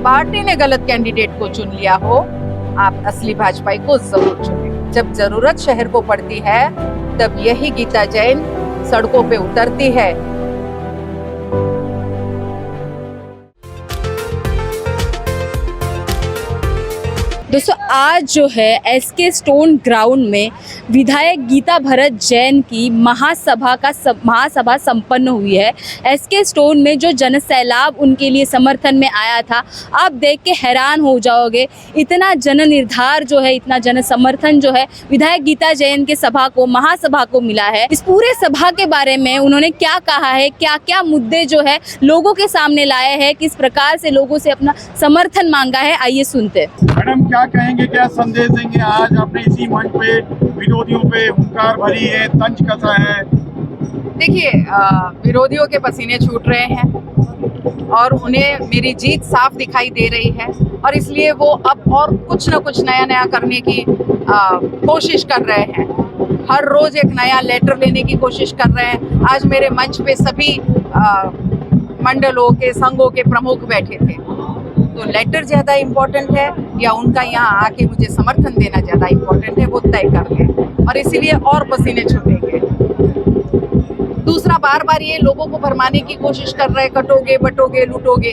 Party ने गलत candidate को चुन लिया हो, आप असली भाजपाई को जरूर चुनें। जब जरूरत शहर को पड़ती है तब यही गीता जैन सड़कों पे उतरती है। दोस्तों आज जो है एसके स्टोन ग्राउंड में विधायक गीता भरत जैन की महासभा संपन्न हुई है। एसके स्टोन में जो जनसैलाब उनके लिए समर्थन में आया था, आप देख के हैरान हो जाओगे। इतना जननिर्धार जो है, इतना जन समर्थन जो है विधायक गीता जैन के सभा को, महासभा को मिला है। इस पूरे सभा के बारे में उन्होंने क्या कहा है, क्या क्या मुद्दे जो है लोगों के सामने लाए हैं, किस प्रकार से लोगों से अपना समर्थन मांगा है, आइए सुनते। मैडम क्या कहेंगे, क्या संदेश देंगे? आज आपने इसी मंच पे विरोधियों पे हुंकार भरी है, तंज कसा है। देखिए, विरोधियों के पसीने छूट रहे हैं और उन्हें मेरी जीत साफ दिखाई दे रही है और इसलिए वो अब और कुछ न कुछ नया नया करने की कोशिश कर रहे हैं। हर रोज एक नया लेटर लेने की कोशिश कर रहे हैं। आज मेरे मंच पे सभी मंडलों के, संघों के प्रमुख बैठे थे। तो लेटर ज़्यादा इम्पोर्टेंट है या उनका यहाँ आके मुझे समर्थन देना ज़्यादा इम्पोर्टेंट है, वो तय कर लें और इसीलिए और पसीने छूटेंगे। दूसरा, बार बार ये लोगों को भरमाने की कोशिश कर रहे, कटोगे बटोगे लूटोगे।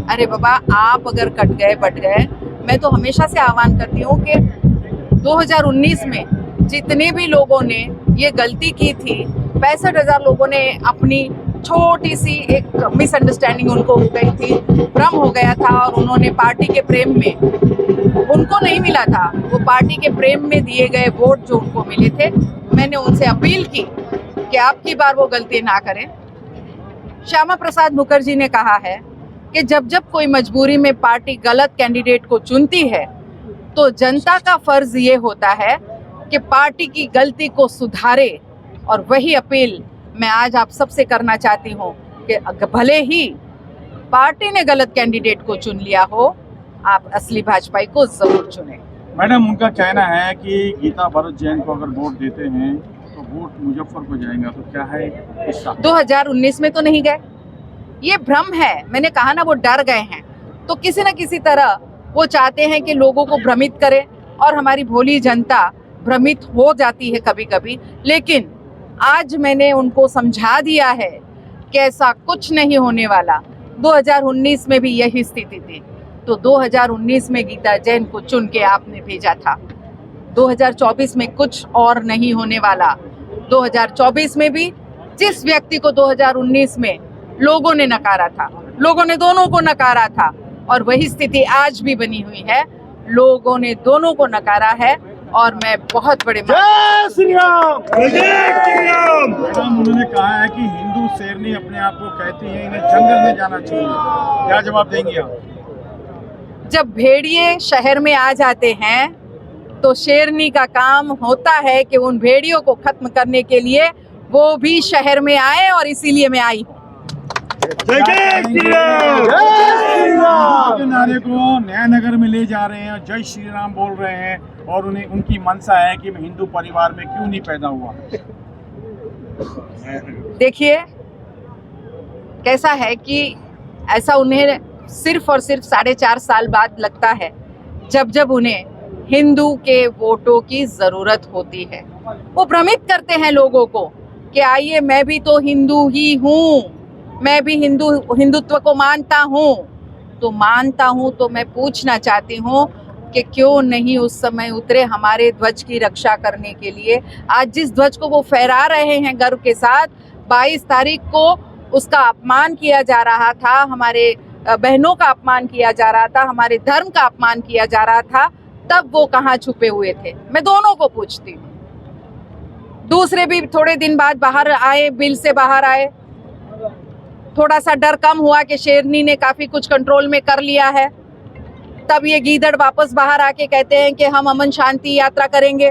अरे बाबा, आप अगर कट गए बट गए, मैं तो हमेशा से आह्वान करती हूँ कि 2019 में जितने भी लोगों ने ये गलती की थी, 65,000 लोगों ने अपनी छोटी सी एक मिसअंडरस्टैंडिंग उनको हो गई थी, भ्रम हो गया था और उन्होंने पार्टी के प्रेम में, उनको नहीं मिला था, वो पार्टी के प्रेम में दिए गए वोट जो उनको मिले थे, मैंने उनसे अपील की कि आपकी बार वो गलती ना करें। श्यामा प्रसाद मुखर्जी ने कहा है कि जब जब कोई मजबूरी में पार्टी गलत कैंडिडेट को चुनती है तो जनता का फर्ज ये होता है कि पार्टी की गलती को सुधारे। और वही अपील मैं आज आप सबसे करना चाहती हूँ कि भले ही पार्टी ने गलत कैंडिडेट को चुन लिया हो, आप असली भाजपाई को जरूर चुनें। मैडम, उनका कहना है कि गीता भरत जैन को अगर वोट देते हैं तो वोट मुजफ्फर को जाएगा, तो क्या है इसका? 2019 में तो नहीं गए, ये भ्रम है। मैंने कहा ना, वो डर गए हैं। तो किसी न किसी तरह वो चाहते हैं कि लोगों को भ्रमित करें और हमारी भोली जनता भ्रमित हो जाती है कभी कभी। लेकिन आज मैंने उनको समझा दिया है कि ऐसा कुछ नहीं होने वाला। 2019 में भी यही स्थिति थी, तो 2019 में गीता जैन को चुन के आपने भेजा था। 2024 में कुछ और नहीं होने वाला। 2024 में भी जिस व्यक्ति को 2019 में लोगों ने नकारा था, लोगों ने दोनों को नकारा था और वही स्थिति आज भी बनी हुई है। लोगों ने दोनों को नकारा है और मैं बहुत बड़े जय श्री राम, जय श्री राम। मैडम, उन्होंने कहा है कि हिंदू शेरनी अपने आप को कहती है, इन्हें जंगल में जाना चाहिए, क्या जवाब देंगी आप? जब भेड़िए शहर में आ जाते हैं तो शेरनी का काम होता है कि उन भेड़ियों को खत्म करने के लिए वो भी शहर में आए और इसीलिए मैं आई हूँ। जय श्री राम, नारे को नया नगर में ले जा रहे हैं, जय श्री राम बोल रहे हैं और उन्हें उनकी मंशा है कि मैं हिंदू परिवार में क्यों नहीं पैदा हुआ। देखिए, कैसा है कि ऐसा उन्हें सिर्फ और सिर्फ 4.5 साल बाद लगता है, जब जब उन्हें हिंदू के वोटों की जरूरत होती है। वो भ्रमित करते हैं लोगों को कि आइए, मैं भी तो हिंदू ही हूँ, मैं भी हिंदुत्व को मानता हूँ। तो मानता हूँ तो मैं पूछना चाहती हूँ कि क्यों नहीं उस समय उतरे हमारे ध्वज की रक्षा करने के लिए। आज जिस ध्वज को वो फहरा रहे हैं गर्व के साथ, 22 तारीख को उसका अपमान किया जा रहा था, हमारे बहनों का अपमान किया जा रहा था, हमारे धर्म का अपमान किया जा रहा था, तब वो कहाँ छुपे हुए थे? मैं दोनों को पूछती हूँ। दूसरे भी थोड़े दिन बाद बाहर आए, बिल से बाहर आए, थोड़ा सा डर कम हुआ कि शेरनी ने काफी कुछ कंट्रोल में कर लिया है, तब ये गीदड़ वापस बाहर आके कहते हैं कि हम अमन शांति यात्रा करेंगे।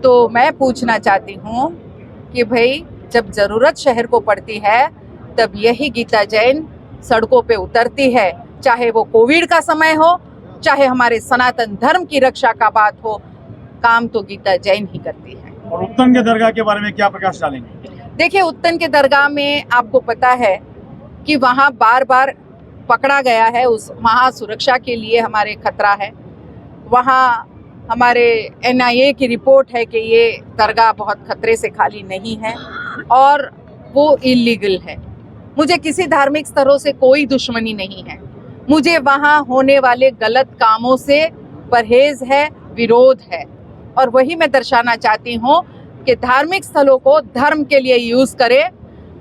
तो मैं पूछना चाहती हूँ कि भाई, जब जरूरत शहर को पड़ती है तब यही गीता जैन सड़कों पे उतरती है, चाहे वो कोविड का समय हो, चाहे हमारे सनातन धर्म की रक्षा का बात हो, काम तो गीता जैन ही करती है। और उत्तन के दरगाह के बारे में क्या प्रकाश डालेंगे? देखिए, उत्तन के दरगाह में आपको पता है कि वहाँ बार बार पकड़ा गया है उस वहाँ सुरक्षा के लिए हमारे खतरा है। वहाँ हमारे NIA की रिपोर्ट है कि ये दरगाह बहुत खतरे से खाली नहीं है और वो इलीगल है। मुझे किसी धार्मिक स्थलों से कोई दुश्मनी नहीं है, मुझे वहाँ होने वाले गलत कामों से परहेज है, विरोध है। और वही मैं दर्शाना चाहती हूँ कि धार्मिक स्थलों को धर्म के लिए यूज़ करें,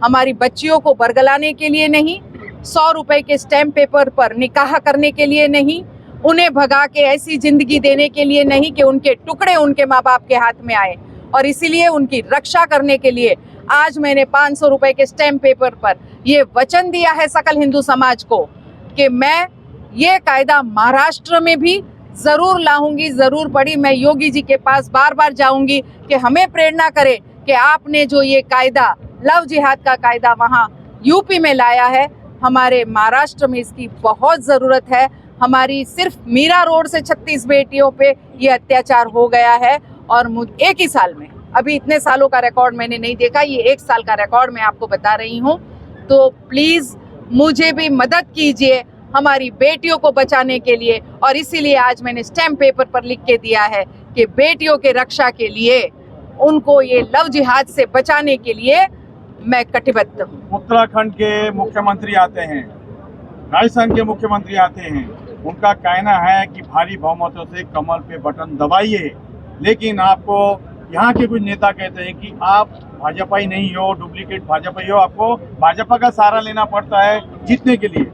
हमारी बच्चियों को बरगलाने के लिए नहीं, 100 रुपए के स्टैम्प पेपर पर निकाह करने के लिए नहीं, उन्हें भगा के ऐसी ज़िंदगी देने के लिए नहीं कि उनके टुकड़े उनके माँ बाप के हाथ में आए। और इसीलिए उनकी रक्षा करने के लिए आज मैंने 500 रुपए के स्टैम्प पेपर पर ये वचन दिया है सकल हिंदू समाज को कि मैं ये कायदा महाराष्ट्र में भी ज़रूर लाऊंगी। ज़रूर पड़ी मैं योगी जी के पास बार बार जाऊंगी कि हमें प्रेरणा करें कि आपने जो ये कायदा लव जिहाद का कायदा वहाँ यूपी में लाया है, हमारे महाराष्ट्र में इसकी बहुत ज़रूरत है। हमारी सिर्फ मीरा रोड से 36 बेटियों पे ये अत्याचार हो गया है और एक ही साल में, अभी इतने सालों का रिकॉर्ड मैंने नहीं देखा, ये 1 साल का रिकॉर्ड मैं आपको बता रही हूँ। तो प्लीज़ मुझे भी मदद कीजिए हमारी बेटियों को बचाने के लिए। और इसीलिए आज मैंने स्टैम्प पेपर पर लिख के दिया है कि बेटियों के रक्षा के लिए, उनको ये लव जिहाद से बचाने के लिए मैं कटिबद्ध हूँ। उत्तराखंड के मुख्यमंत्री आते हैं, राजस्थान के मुख्यमंत्री आते हैं, उनका कहना है कि भारी बहुमतों से कमल पे बटन दबाइए, लेकिन आपको यहाँ के कुछ नेता कहते हैं कि आप भाजपा ही नहीं हो, डुप्लीकेट भाजपा ही हो, आपको भाजपा का सहारा लेना पड़ता है जीतने के लिए।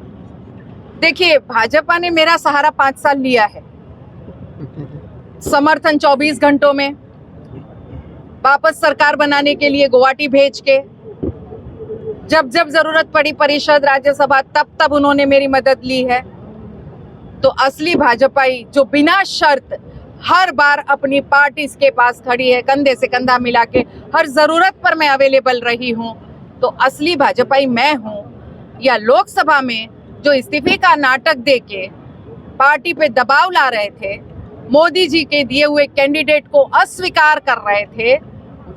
देखिए, भाजपा ने मेरा सहारा 5 साल लिया है, समर्थन 24 घंटों में, वापस सरकार बनाने के लिए गुवाहाटी भेज के, जब जब जरूरत पड़ी परिषद राज्यसभा तब उन्होंने मेरी मदद ली है। तो असली भाजपाई जो बिना शर्त हर बार अपनी पार्टी के पास खड़ी है, कंधे से कंधा मिला के हर जरूरत पर मैं अवेलेबल रही हूँ, तो असली भाजपाई मैं हूँ। या लोकसभा में जो इस्तीफे का नाटक देके पार्टी पे दबाव ला रहे थे, मोदी जी के दिए हुए कैंडिडेट को अस्वीकार कर रहे थे,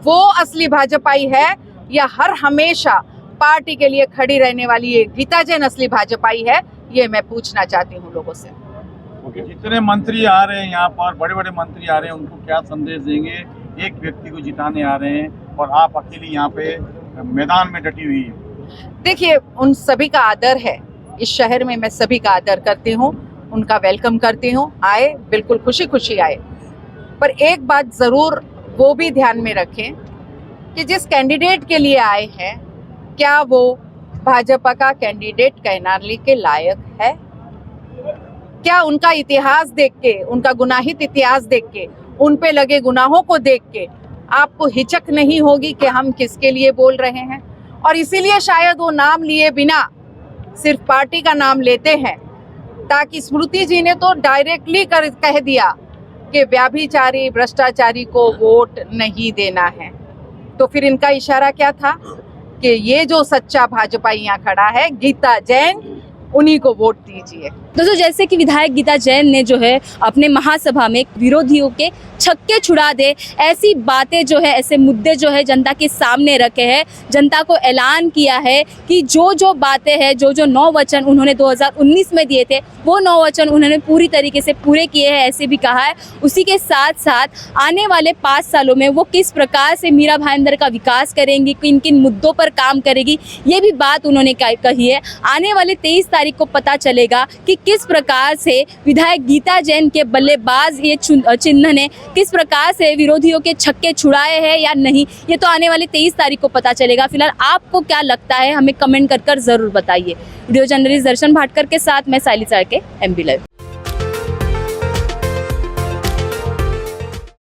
वो असली भाजपाई है या हर हमेशा पार्टी के लिए खड़ी रहने वाली ये गीता जैन असली भाजपाई है? ये मैं पूछना चाहती हूँ लोगों से। जितने मंत्री आ रहे हैं यहाँ पर, बड़े बड़े मंत्री आ रहे हैं, उनको क्या संदेश देंगे? एक व्यक्ति को जिताने आ रहे हैं और आप अकेली यहाँ पे मैदान में डटी हुई है। देखिए, उन सभी का आदर है, इस शहर में मैं सभी का आदर करती हूँ, उनका वेलकम करती हूँ, आए बिल्कुल खुशी खुशी आए। पर एक बात ज़रूर वो भी ध्यान में रखें कि जिस कैंडिडेट के लिए आए हैं, क्या वो भाजपा का कैंडिडेट कहलाने के लायक है? क्या उनका इतिहास देख के, उनका गुनाहित इतिहास देख के, उन पे लगे गुनाहों को देख के आपको हिचक नहीं होगी कि हम किसके लिए बोल रहे हैं? और इसीलिए शायद वो नाम लिए बिना सिर्फ पार्टी का नाम लेते हैं, ताकि स्मृति जी ने तो डायरेक्टली कह दिया कि व्यभिचारी भ्रष्टाचारी को वोट नहीं देना है। तो फिर इनका इशारा क्या था कि ये जो सच्चा भाजपा यहाँ खड़ा है, गीता जैन, उन्हीं को वोट दीजिए। दोस्तों, जैसे कि विधायक गीता जैन ने जो है अपने महासभा में विरोधियों के छक्के छुड़ा दे, ऐसी बातें जो है, ऐसे मुद्दे जो है जनता के सामने रखे हैं, जनता को ऐलान किया है कि जो जो बातें हैं, जो जो 9 वचन उन्होंने 2019 में दिए थे, वो 9 वचन उन्होंने पूरी तरीके से पूरे किए हैं, ऐसे भी कहा है। उसी के साथ साथ आने वाले 5 सालों में वो किस प्रकार से मीरा भाईंदर का विकास करेंगी, किन किन मुद्दों पर काम करेगी, ये भी बात उन्होंने कही है। आने वाले 23 तारीख को पता चलेगा कि किस प्रकार से विधायक गीता जैन के बल्लेबाज ये चिन्ह ने किस प्रकार से विरोधियों के छक्के छुड़ाए हैं या नहीं, ये तो आने वाले 23 तारीख को पता चलेगा। फिलहाल आपको क्या लगता है, हमें कमेंट कर जरूर बताइए। वीडियो जर्नलिस्ट दर्शन भाटकर के साथ मैं साइली के MB लाइव।